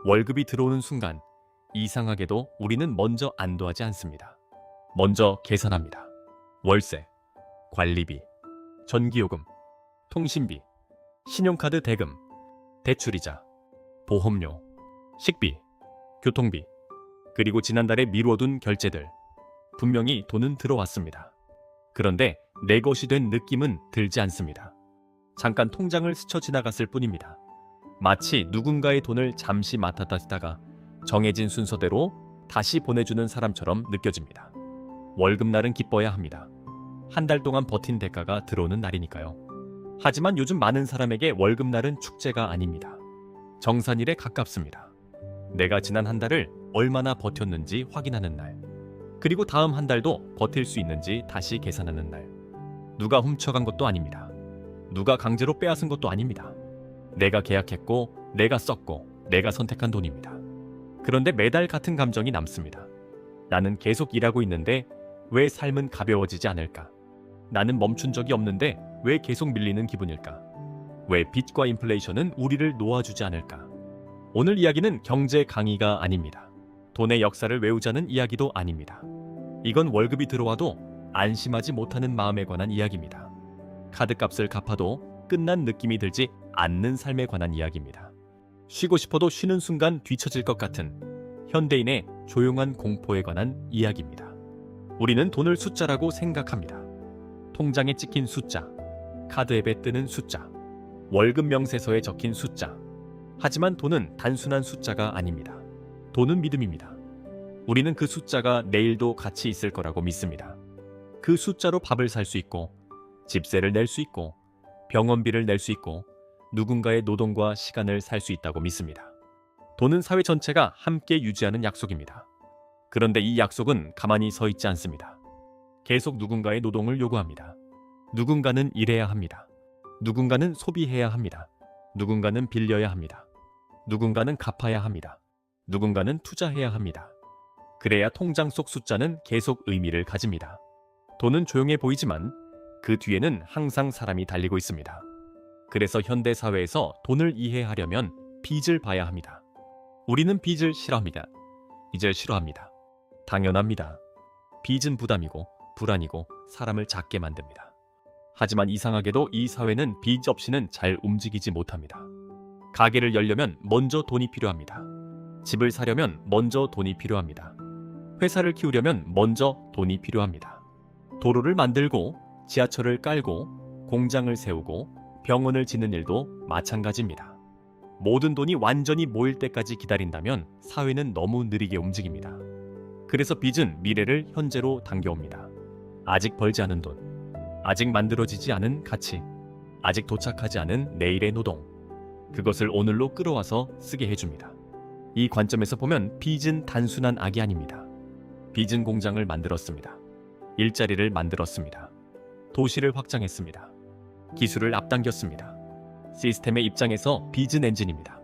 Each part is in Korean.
월급이 들어오는 순간 이상하게도 우리는 먼저 안도하지 않습니다. 먼저 계산합니다. 월세, 관리비, 전기요금, 통신비, 신용카드 대금, 대출이자, 보험료, 식비, 교통비, 그리고 지난달에 미뤄둔 결제들. 분명히 돈은 들어왔습니다. 그런데 내 것이 된 느낌은 들지 않습니다. 잠깐 통장을 스쳐 지나갔을 뿐입니다. 마치 누군가의 돈을 잠시 맡았다 쓰다가 정해진 순서대로 다시 보내주는 사람처럼 느껴집니다. 월급날은 기뻐야 합니다. 한 달 동안 버틴 대가가 들어오는 날이니까요. 하지만 요즘 많은 사람에게 월급날은 축제가 아닙니다. 정산일에 가깝습니다. 내가 지난 한 달을 얼마나 버텼는지 확인하는 날, 그리고 다음 한 달도 버틸 수 있는지 다시 계산하는 날. 누가 훔쳐간 것도 아닙니다. 누가 강제로 빼앗은 것도 아닙니다. 내가 계약했고, 내가 썼고, 내가 선택한 돈입니다. 그런데 매달 같은 감정이 남습니다. 나는 계속 일하고 있는데 왜 삶은 가벼워지지 않을까? 나는 멈춘 적이 없는데 왜 계속 밀리는 기분일까? 왜 빚과 인플레이션은 우리를 놓아주지 않을까? 오늘 이야기는 경제 강의가 아닙니다. 돈의 역사를 외우자는 이야기도 아닙니다. 이건 월급이 들어와도 안심하지 못하는 마음에 관한 이야기입니다. 카드값을 갚아도 끝난 느낌이 들지 않는 삶에 관한 이야기입니다. 쉬고 싶어도 쉬는 순간 뒤처질 것 같은 현대인의 조용한 공포에 관한 이야기입니다. 우리는 돈을 숫자라고 생각합니다. 통장에 찍힌 숫자, 카드 앱에 뜨는 숫자, 월급 명세서에 적힌 숫자. 하지만 돈은 단순한 숫자가 아닙니다. 돈은 믿음입니다. 우리는 그 숫자가 내일도 같이 있을 거라고 믿습니다. 그 숫자로 밥을 살 수 있고, 집세를 낼 수 있고, 병원비를 낼 수 있고, 누군가의 노동과 시간을 살 수 있다고 믿습니다. 돈은 사회 전체가 함께 유지하는 약속입니다. 그런데 이 약속은 가만히 서 있지 않습니다. 계속 누군가의 노동을 요구합니다. 누군가는 일해야 합니다. 누군가는 소비해야 합니다. 누군가는 빌려야 합니다. 누군가는 갚아야 합니다. 누군가는 투자해야 합니다. 그래야 통장 속 숫자는 계속 의미를 가집니다. 돈은 조용해 보이지만 그 뒤에는 항상 사람이 달리고 있습니다. 그래서 현대 사회에서 돈을 이해하려면 빚을 봐야 합니다. 우리는 빚을 싫어합니다. 이제 싫어합니다. 당연합니다. 빚은 부담이고 불안이고 사람을 작게 만듭니다. 하지만 이상하게도 이 사회는 빚 없이는 잘 움직이지 못합니다. 가게를 열려면 먼저 돈이 필요합니다. 집을 사려면 먼저 돈이 필요합니다. 회사를 키우려면 먼저 돈이 필요합니다. 도로를 만들고 지하철을 깔고 공장을 세우고 병원을 짓는 일도 마찬가지입니다. 모든 돈이 완전히 모일 때까지 기다린다면 사회는 너무 느리게 움직입니다. 그래서 빚은 미래를 현재로 당겨옵니다. 아직 벌지 않은 돈, 아직 만들어지지 않은 가치, 아직 도착하지 않은 내일의 노동, 그것을 오늘로 끌어와서 쓰게 해줍니다. 이 관점에서 보면 빚은 단순한 악이 아닙니다. 빚은 공장을 만들었습니다. 일자리를 만들었습니다. 도시를 확장했습니다. 기술을 앞당겼습니다. 시스템의 입장에서 빚은 엔진입니다.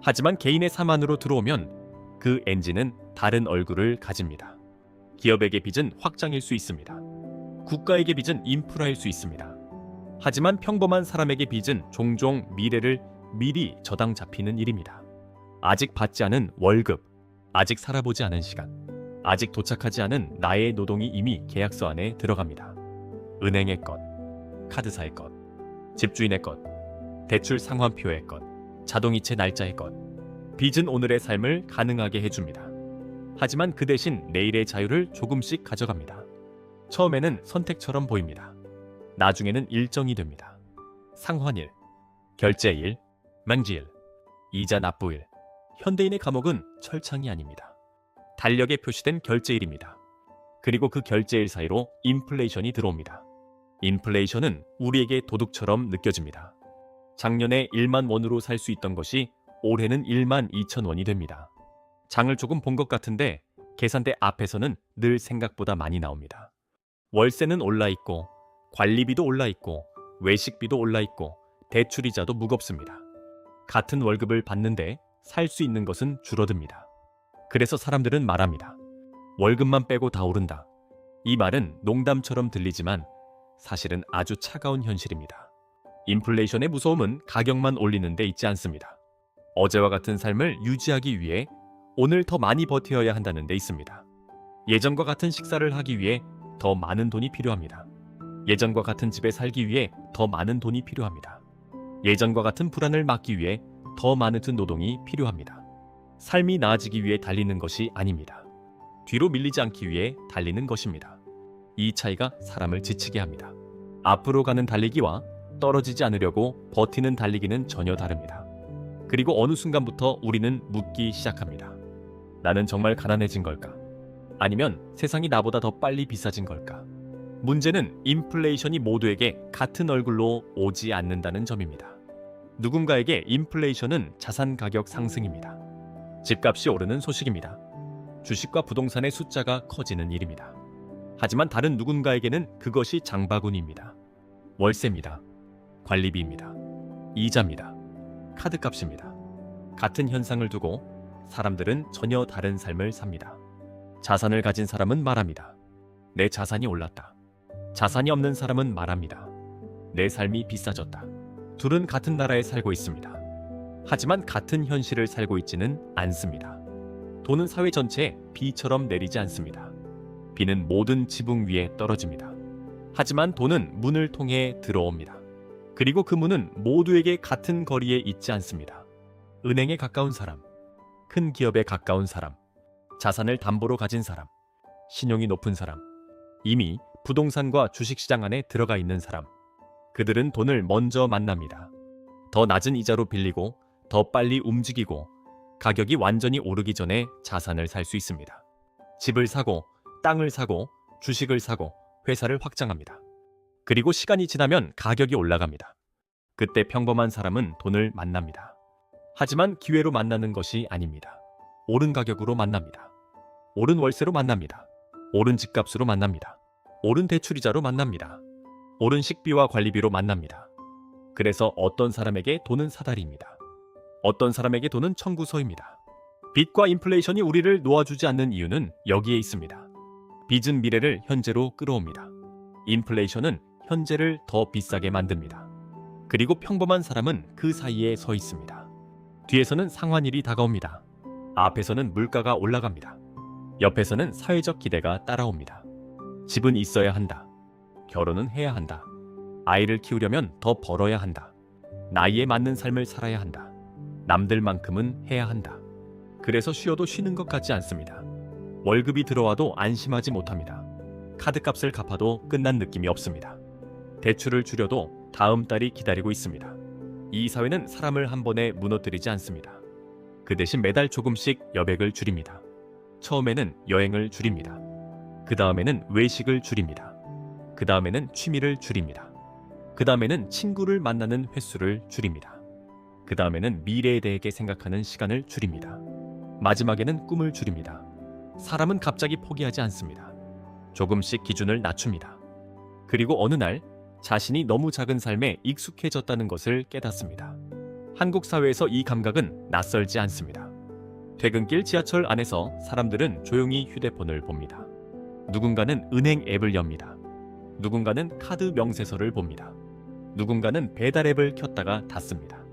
하지만 개인의 삶 안으로 들어오면 그 엔진은 다른 얼굴을 가집니다. 기업에게 빚은 확장일 수 있습니다. 국가에게 빚은 인프라일 수 있습니다. 하지만 평범한 사람에게 빚은 종종 미래를 미리 저당 잡히는 일입니다. 아직 받지 않은 월급, 아직 살아보지 않은 시간, 아직 도착하지 않은 나의 노동이 이미 계약서 안에 들어갑니다. 은행의 것, 카드사의 것, 집주인의 것, 대출 상환표의 것, 자동이체 날짜의 것. 빚은 오늘의 삶을 가능하게 해줍니다. 하지만 그 대신 내일의 자유를 조금씩 가져갑니다. 처음에는 선택처럼 보입니다. 나중에는 일정이 됩니다. 상환일, 결제일, 만기일, 이자 납부일. 현대인의 감옥은 철창이 아닙니다. 달력에 표시된 결제일입니다. 그리고 그 결제일 사이로 인플레이션이 들어옵니다. 인플레이션은 우리에게 도둑처럼 느껴집니다. 작년에 1만 원으로 살 수 있던 것이 올해는 1만 2천 원이 됩니다. 장을 조금 본 것 같은데 계산대 앞에서는 늘 생각보다 많이 나옵니다. 월세는 올라있고 관리비도 올라있고 외식비도 올라있고 대출이자도 무겁습니다. 같은 월급을 받는데 살 수 있는 것은 줄어듭니다. 그래서 사람들은 말합니다. 월급만 빼고 다 오른다. 이 말은 농담처럼 들리지만 사실은 아주 차가운 현실입니다. 인플레이션의 무서움은 가격만 올리는 데 있지 않습니다. 어제와 같은 삶을 유지하기 위해 오늘 더 많이 버텨야 한다는 데 있습니다. 예전과 같은 식사를 하기 위해 더 많은 돈이 필요합니다. 예전과 같은 집에 살기 위해 더 많은 돈이 필요합니다. 예전과 같은 불안을 막기 위해 더 많은 노동이 필요합니다. 삶이 나아지기 위해 달리는 것이 아닙니다. 뒤로 밀리지 않기 위해 달리는 것입니다. 이 차이가 사람을 지치게 합니다. 앞으로 가는 달리기와 떨어지지 않으려고 버티는 달리기는 전혀 다릅니다. 그리고 어느 순간부터 우리는 묻기 시작합니다. 나는 정말 가난해진 걸까? 아니면 세상이 나보다 더 빨리 비싸진 걸까? 문제는 인플레이션이 모두에게 같은 얼굴로 오지 않는다는 점입니다. 누군가에게 인플레이션은 자산 가격 상승입니다. 집값이 오르는 소식입니다. 주식과 부동산의 숫자가 커지는 일입니다. 하지만 다른 누군가에게는 그것이 장바구니입니다. 월세입니다. 관리비입니다. 이자입니다. 카드값입니다. 같은 현상을 두고 사람들은 전혀 다른 삶을 삽니다. 자산을 가진 사람은 말합니다. 내 자산이 올랐다. 자산이 없는 사람은 말합니다. 내 삶이 비싸졌다. 둘은 같은 나라에 살고 있습니다. 하지만 같은 현실을 살고 있지는 않습니다. 돈은 사회 전체에 비처럼 내리지 않습니다. 비는 모든 지붕 위에 떨어집니다. 하지만 돈은 문을 통해 들어옵니다. 그리고 그 문은 모두에게 같은 거리에 있지 않습니다. 은행에 가까운 사람, 큰 기업에 가까운 사람, 자산을 담보로 가진 사람, 신용이 높은 사람, 이미 부동산과 주식시장 안에 들어가 있는 사람, 그들은 돈을 먼저 만납니다. 더 낮은 이자로 빌리고 더 빨리 움직이고 가격이 완전히 오르기 전에 자산을 살 수 있습니다. 집을 사고 땅을 사고 주식을 사고 회사를 확장합니다. 그리고 시간이 지나면 가격이 올라갑니다. 그때 평범한 사람은 돈을 만납니다. 하지만 기회로 만나는 것이 아닙니다. 오른 가격으로 만납니다. 오른 월세로 만납니다. 오른 집값으로 만납니다. 오른 대출이자로 만납니다. 오른 식비와 관리비로 만납니다. 그래서 어떤 사람에게 돈은 사다리입니다. 어떤 사람에게 돈은 청구서입니다. 빚과 인플레이션이 우리를 놓아주지 않는 이유는 여기에 있습니다. 빚은 미래를 현재로 끌어옵니다. 인플레이션은 현재를 더 비싸게 만듭니다. 그리고 평범한 사람은 그 사이에 서 있습니다. 뒤에서는 상환일이 다가옵니다. 앞에서는 물가가 올라갑니다. 옆에서는 사회적 기대가 따라옵니다. 집은 있어야 한다. 결혼은 해야 한다. 아이를 키우려면 더 벌어야 한다. 나이에 맞는 삶을 살아야 한다. 남들만큼은 해야 한다. 그래서 쉬어도 쉬는 것 같지 않습니다. 월급이 들어와도 안심하지 못합니다. 카드값을 갚아도 끝난 느낌이 없습니다. 대출을 줄여도 다음 달이 기다리고 있습니다. 이 사회는 사람을 한 번에 무너뜨리지 않습니다. 그 대신 매달 조금씩 여백을 줄입니다. 처음에는 여행을 줄입니다. 그 다음에는 외식을 줄입니다. 그 다음에는 취미를 줄입니다. 그 다음에는 친구를 만나는 횟수를 줄입니다. 그 다음에는 미래에 대해 생각하는 시간을 줄입니다. 마지막에는 꿈을 줄입니다. 사람은 갑자기 포기하지 않습니다. 조금씩 기준을 낮춥니다. 그리고 어느 날 자신이 너무 작은 삶에 익숙해졌다는 것을 깨닫습니다. 한국 사회에서 이 감각은 낯설지 않습니다. 퇴근길 지하철 안에서 사람들은 조용히 휴대폰을 봅니다. 누군가는 은행 앱을 엽니다. 누군가는 카드 명세서를 봅니다. 누군가는 배달 앱을 켰다가 닫습니다.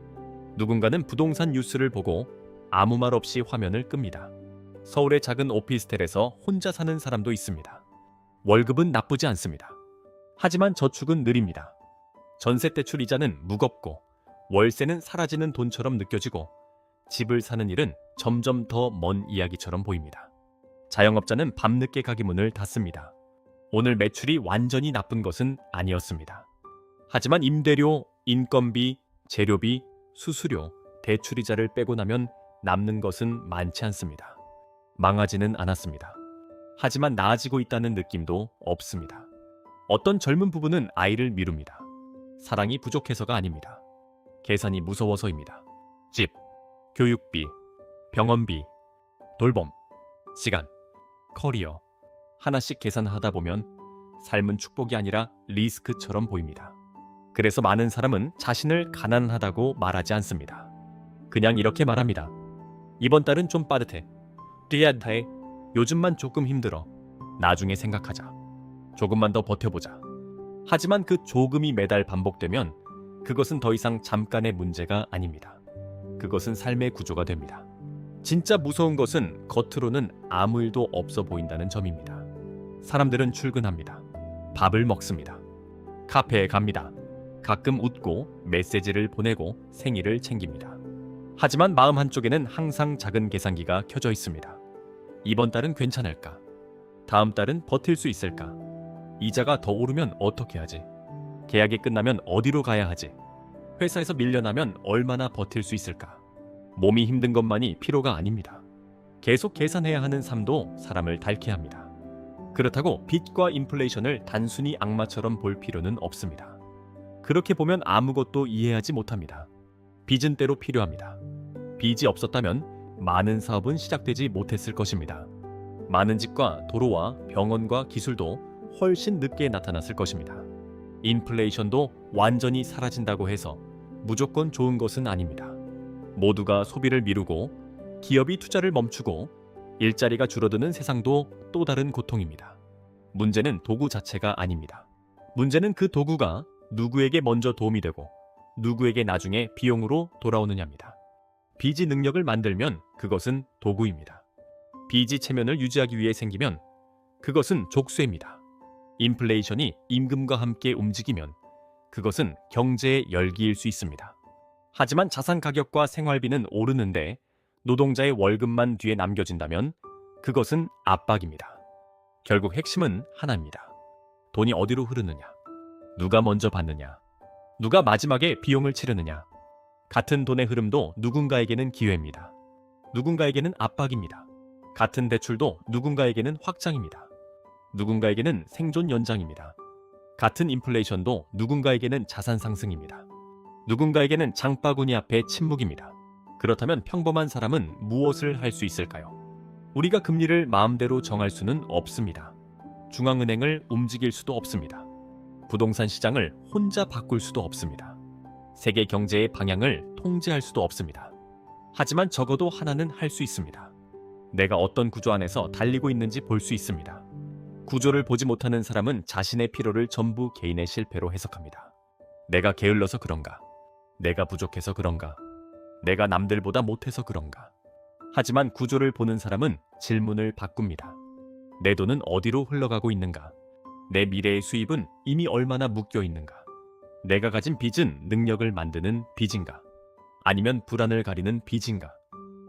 누군가는 부동산 뉴스를 보고 아무 말 없이 화면을 끕니다. 서울의 작은 오피스텔에서 혼자 사는 사람도 있습니다. 월급은 나쁘지 않습니다. 하지만 저축은 느립니다. 전세 대출 이자는 무겁고 월세는 사라지는 돈처럼 느껴지고 집을 사는 일은 점점 더 먼 이야기처럼 보입니다. 자영업자는 밤늦게 가게 문을 닫습니다. 오늘 매출이 완전히 나쁜 것은 아니었습니다. 하지만 임대료, 인건비, 재료비, 수수료, 대출이자를 빼고 나면 남는 것은 많지 않습니다. 망하지는 않았습니다. 하지만 나아지고 있다는 느낌도 없습니다. 어떤 젊은 부부는 아이를 미룹니다. 사랑이 부족해서가 아닙니다. 계산이 무서워서입니다. 집, 교육비, 병원비, 돌봄, 시간, 커리어 하나씩 계산하다 보면 삶은 축복이 아니라 리스크처럼 보입니다. 그래서 많은 사람은 자신을 가난하다고 말하지 않습니다. 그냥 이렇게 말합니다. 이번 달은 좀 빠듯해. 뛰어야 요즘만 조금 힘들어. 나중에 생각하자. 조금만 더 버텨보자. 하지만 그 조금이 매달 반복되면 그것은 더 이상 잠깐의 문제가 아닙니다. 그것은 삶의 구조가 됩니다. 진짜 무서운 것은 겉으로는 아무 일도 없어 보인다는 점입니다. 사람들은 출근합니다. 밥을 먹습니다. 카페에 갑니다. 가끔 웃고 메시지를 보내고 생일을 챙깁니다. 하지만 마음 한쪽에는 항상 작은 계산기가 켜져 있습니다. 이번 달은 괜찮을까? 다음 달은 버틸 수 있을까? 이자가 더 오르면 어떻게 하지? 계약이 끝나면 어디로 가야 하지? 회사에서 밀려나면 얼마나 버틸 수 있을까? 몸이 힘든 것만이 피로가 아닙니다. 계속 계산해야 하는 삶도 사람을 닳게 합니다. 그렇다고 빚과 인플레이션을 단순히 악마처럼 볼 필요는 없습니다. 그렇게 보면 아무것도 이해하지 못합니다. 빚은 때로 필요합니다. 빚이 없었다면 많은 사업은 시작되지 못했을 것입니다. 많은 집과 도로와 병원과 기술도 훨씬 늦게 나타났을 것입니다. 인플레이션도 완전히 사라진다고 해서 무조건 좋은 것은 아닙니다. 모두가 소비를 미루고 기업이 투자를 멈추고 일자리가 줄어드는 세상도 또 다른 고통입니다. 문제는 도구 자체가 아닙니다. 문제는 그 도구가 누구에게 먼저 도움이 되고 누구에게 나중에 비용으로 돌아오느냐입니다. 빚이 능력을 만들면 그것은 도구입니다. 빚이 체면을 유지하기 위해 생기면 그것은 족쇄입니다. 인플레이션이 임금과 함께 움직이면 그것은 경제의 열기일 수 있습니다. 하지만 자산 가격과 생활비는 오르는데 노동자의 월급만 뒤에 남겨진다면 그것은 압박입니다. 결국 핵심은 하나입니다. 돈이 어디로 흐르느냐? 누가 먼저 받느냐? 누가 마지막에 비용을 치르느냐? 같은 돈의 흐름도 누군가에게는 기회입니다. 누군가에게는 압박입니다. 같은 대출도 누군가에게는 확장입니다. 누군가에게는 생존 연장입니다. 같은 인플레이션도 누군가에게는 자산 상승입니다. 누군가에게는 장바구니 앞에 침묵입니다. 그렇다면 평범한 사람은 무엇을 할 수 있을까요? 우리가 금리를 마음대로 정할 수는 없습니다. 중앙은행을 움직일 수도 없습니다. 부동산 시장을 혼자 바꿀 수도 없습니다. 세계 경제의 방향을 통제할 수도 없습니다. 하지만 적어도 하나는 할 수 있습니다. 내가 어떤 구조 안에서 달리고 있는지 볼 수 있습니다. 구조를 보지 못하는 사람은 자신의 피로를 전부 개인의 실패로 해석합니다. 내가 게을러서 그런가? 내가 부족해서 그런가? 내가 남들보다 못해서 그런가? 하지만 구조를 보는 사람은 질문을 바꿉니다. 내 돈은 어디로 흘러가고 있는가? 내 미래의 수입은 이미 얼마나 묶여 있는가? 내가 가진 빚은 능력을 만드는 빚인가? 아니면 불안을 가리는 빚인가?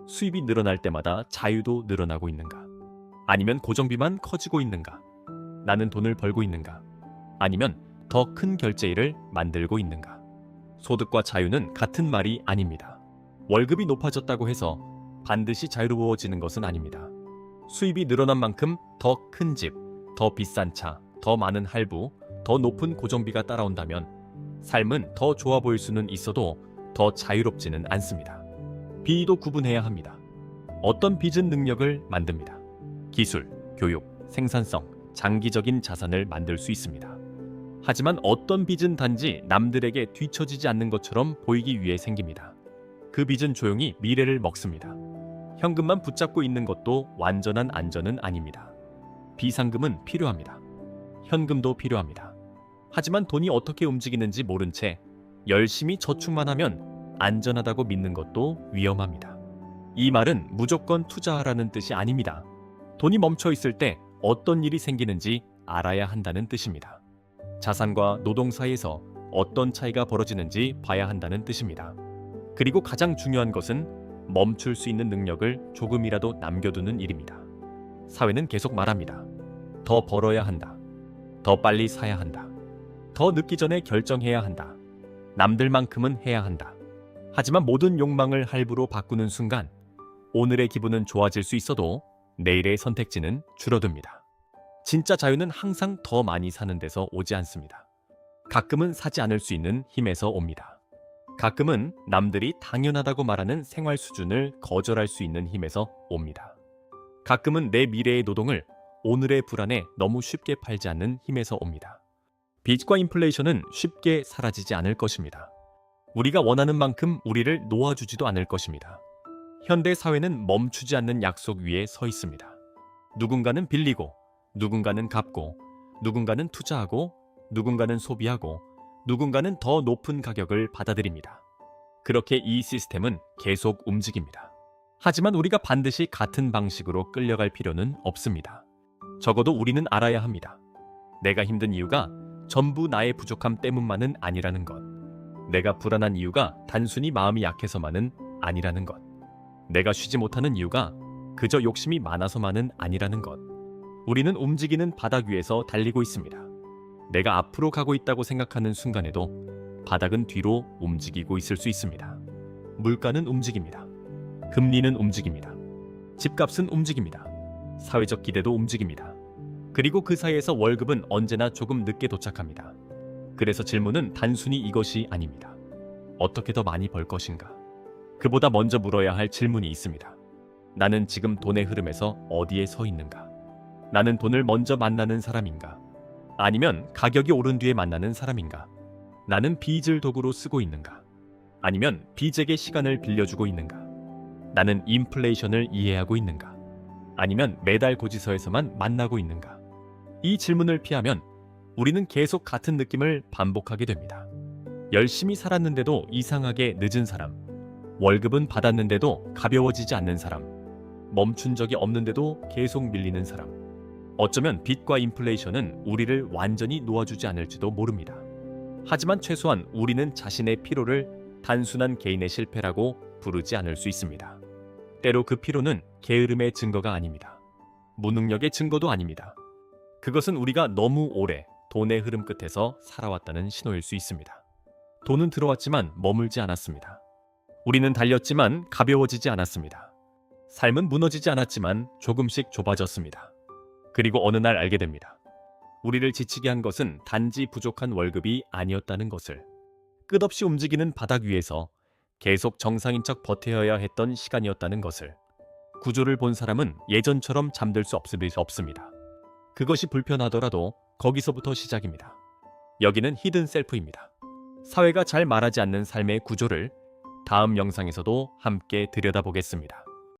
수입이 늘어날 때마다 자유도 늘어나고 있는가? 아니면 고정비만 커지고 있는가? 나는 돈을 벌고 있는가? 아니면 더 큰 결제일을 만들고 있는가? 소득과 자유는 같은 말이 아닙니다. 월급이 높아졌다고 해서 반드시 자유로워지는 것은 아닙니다. 수입이 늘어난 만큼 더 큰 집, 더 비싼 차, 더 많은 할부, 더 높은 고정비가 따라온다면 삶은 더 좋아 보일 수는 있어도 더 자유롭지는 않습니다. 비도 구분해야 합니다. 어떤 빚은 능력을 만듭니다. 기술, 교육, 생산성, 장기적인 자산을 만들 수 있습니다. 하지만 어떤 빚은 단지 남들에게 뒤처지지 않는 것처럼 보이기 위해 생깁니다. 그 빚은 조용히 미래를 먹습니다. 현금만 붙잡고 있는 것도 완전한 안전은 아닙니다. 비상금은 필요합니다. 현금도 필요합니다. 하지만 돈이 어떻게 움직이는지 모른 채 열심히 저축만 하면 안전하다고 믿는 것도 위험합니다. 이 말은 무조건 투자하라는 뜻이 아닙니다. 돈이 멈춰 있을 때 어떤 일이 생기는지 알아야 한다는 뜻입니다. 자산과 노동 사이에서 어떤 차이가 벌어지는지 봐야 한다는 뜻입니다. 그리고 가장 중요한 것은 멈출 수 있는 능력을 조금이라도 남겨두는 일입니다. 사회는 계속 말합니다. 더 벌어야 한다. 더 빨리 사야 한다. 더 늦기 전에 결정해야 한다. 남들만큼은 해야 한다. 하지만 모든 욕망을 할부로 바꾸는 순간 오늘의 기분은 좋아질 수 있어도 내일의 선택지는 줄어듭니다. 진짜 자유는 항상 더 많이 사는 데서 오지 않습니다. 가끔은 사지 않을 수 있는 힘에서 옵니다. 가끔은 남들이 당연하다고 말하는 생활 수준을 거절할 수 있는 힘에서 옵니다. 가끔은 내 미래의 노동을 오늘의 불안에 너무 쉽게 팔지 않는 힘에서 옵니다. 빚과 인플레이션은 쉽게 사라지지 않을 것입니다. 우리가 원하는 만큼 우리를 놓아주지도 않을 것입니다. 현대 사회는 멈추지 않는 약속 위에 서 있습니다. 누군가는 빌리고, 누군가는 갚고, 누군가는 투자하고, 누군가는 소비하고, 누군가는 더 높은 가격을 받아들입니다. 그렇게 이 시스템은 계속 움직입니다. 하지만 우리가 반드시 같은 방식으로 끌려갈 필요는 없습니다. 적어도 우리는 알아야 합니다. 내가 힘든 이유가 전부 나의 부족함 때문만은 아니라는 것. 내가 불안한 이유가 단순히 마음이 약해서만은 아니라는 것. 내가 쉬지 못하는 이유가 그저 욕심이 많아서만은 아니라는 것. 우리는 움직이는 바닥 위에서 달리고 있습니다. 내가 앞으로 가고 있다고 생각하는 순간에도 바닥은 뒤로 움직이고 있을 수 있습니다. 물가는 움직입니다. 금리는 움직입니다. 집값은 움직입니다. 사회적 기대도 움직입니다. 그리고 그 사이에서 월급은 언제나 조금 늦게 도착합니다. 그래서 질문은 단순히 이것이 아닙니다. 어떻게 더 많이 벌 것인가? 그보다 먼저 물어야 할 질문이 있습니다. 나는 지금 돈의 흐름에서 어디에 서 있는가? 나는 돈을 먼저 만나는 사람인가? 아니면 가격이 오른 뒤에 만나는 사람인가? 나는 빚을 도구로 쓰고 있는가? 아니면 빚에게 시간을 빌려주고 있는가? 나는 인플레이션을 이해하고 있는가? 아니면 매달 고지서에서만 만나고 있는가? 이 질문을 피하면 우리는 계속 같은 느낌을 반복하게 됩니다. 열심히 살았는데도 이상하게 늦은 사람, 월급은 받았는데도 가벼워지지 않는 사람, 멈춘 적이 없는데도 계속 밀리는 사람. 어쩌면 빚과 인플레이션은 우리를 완전히 놓아주지 않을지도 모릅니다. 하지만 최소한 우리는 자신의 피로를 단순한 개인의 실패라고 부르지 않을 수 있습니다. 때로 그 피로는 게으름의 증거가 아닙니다. 무능력의 증거도 아닙니다. 그것은 우리가 너무 오래 돈의 흐름 끝에서 살아왔다는 신호일 수 있습니다. 돈은 들어왔지만 머물지 않았습니다. 우리는 달렸지만 가벼워지지 않았습니다. 삶은 무너지지 않았지만 조금씩 좁아졌습니다. 그리고 어느 날 알게 됩니다. 우리를 지치게 한 것은 단지 부족한 월급이 아니었다는 것을. 끝없이 움직이는 바닥 위에서 계속 정상인 척 버텨야 했던 시간이었다는 것을. 구조를 본 사람은 예전처럼 잠들 수 없습니다. 그것이 불편하더라도 거기서부터 시작입니다. 여기는 히든 셀프입니다. 사회가 잘 말하지 않는 삶의 구조를 다음 영상에서도 함께 들여다보겠습니다.